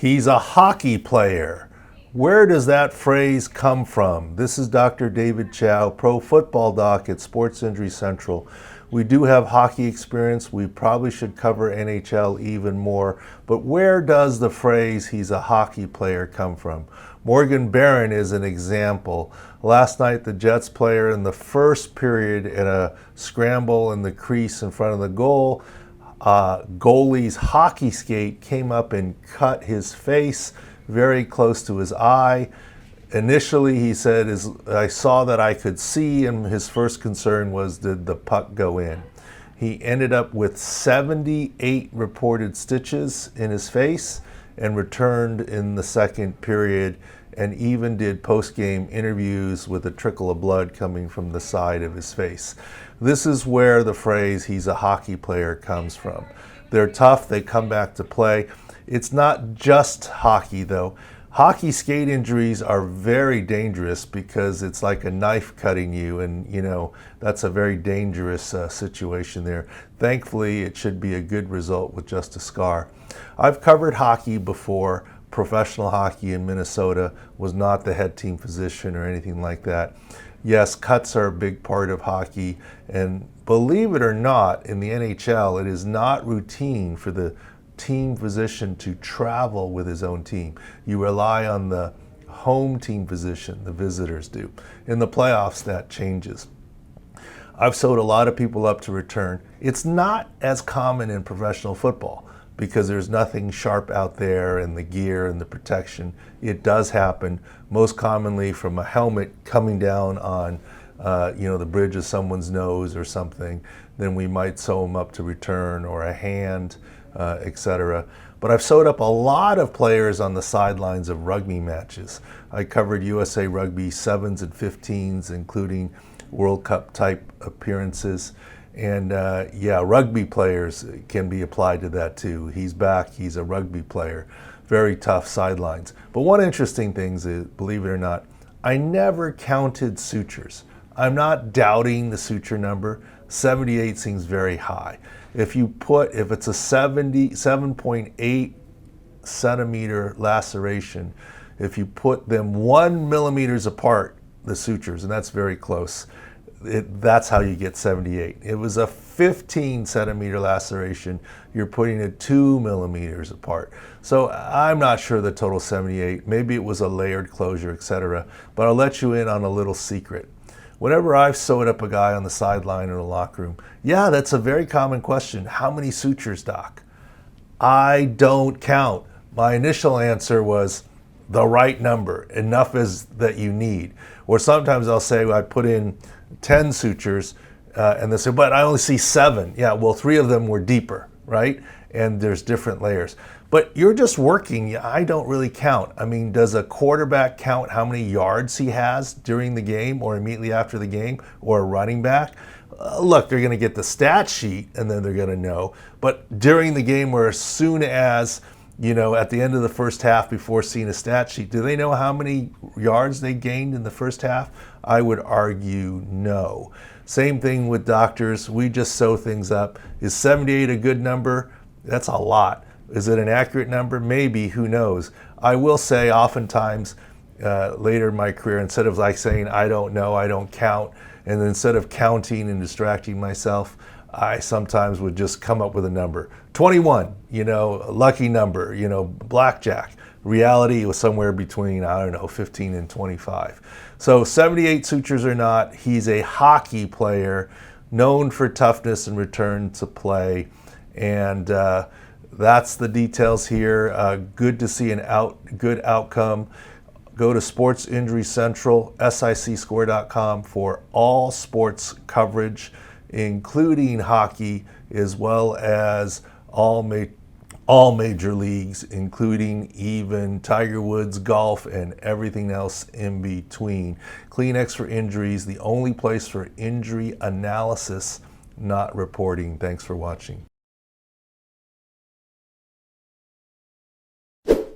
He's a hockey player. Where does that phrase come from? This is Dr. David Chow, pro football doc at Sports Injury Central. We do have hockey experience. We probably should cover NHL even more. But where does the phrase "he's a hockey player" come from? Morgan Barron is an example. Last night, the Jets player in the first period in a scramble in the crease in front of the goal, goalie's hockey skate came up and cut his face very close to his eye. Initially, he said, I saw that I could see, and his first concern was, did the puck go in? He ended up with 78 reported stitches in his face and returned in the second period, and even did post-game interviews with a trickle of blood coming from the side of his face. This is where the phrase "he's a hockey player" comes from. They're tough, they come back to play. It's not just hockey though. Hockey skate injuries are very dangerous because it's like a knife cutting you, and that's a very dangerous situation there. Thankfully, it should be a good result with just a scar. I've covered hockey before. Professional hockey in Minnesota, was not the head team physician or anything like that. Yes, cuts are a big part of hockey, and believe it or not, in the NHL, it is not routine for the team physician to travel with his own team. You rely on the home team physician, the visitors do. In the playoffs, that changes. I've sewed a lot of people up to return. It's not as common in professional football because there's nothing sharp out there and the gear and the protection. It does happen, most commonly from a helmet coming down on the bridge of someone's nose or something. Then we might sew them up to return, or a hand, etc. But I've sewed up a lot of players on the sidelines of rugby matches. I covered USA Rugby 7s and 15s, including World Cup type appearances. And rugby players can be applied to that too. He's back, he's a rugby player. Very tough sidelines. But one interesting thing is, believe it or not, I never counted sutures. I'm not doubting the suture number. 78 seems very high. If it's a 7.8 centimeter laceration, if you put them 1 millimeters apart, the sutures, and that's very close, that's how you get 78. It was a 15 centimeter laceration. You're putting it 2 millimeters apart. So I'm not sure the total 78. Maybe it was a layered closure, etc. But I'll let you in on a little secret. Whenever I've sewed up a guy on the sideline in a locker room, that's a very common question. How many sutures, doc? I don't count. My initial answer was the right number, enough as that you need. Or sometimes I'll say I put in 10 sutures, and they say, but I only see 7. Yeah, well, 3 of them were deeper, right? And there's different layers. But you're just working. I don't really count. I mean, does a quarterback count how many yards he has during the game or immediately after the game, or a running back? Look, they're going to get the stat sheet and then they're going to know. But during the game, or as soon as, at the end of the first half, before seeing a stat sheet, do they know how many yards they gained in the first half? I would argue no. Same thing with doctors. We just sew things up. Is 78 a good number? That's a lot. Is it an accurate number? Maybe, who knows? I will say oftentimes later in my career, instead of saying I don't know, I don't count, and instead of counting and distracting myself, I sometimes would just come up with a number. 21, a lucky number, blackjack. Reality was somewhere between, 15 and 25. So 78 sutures or not, he's a hockey player known for toughness and return to play. And that's the details here. Good to see good outcome. Go to Sports Injury Central, sicscore.com, for all sports coverage, including hockey, as well as all major leagues, including even Tiger Woods, golf, and everything else in between. Kleenex for Injuries, the only place for injury analysis, not reporting. Thanks for watching.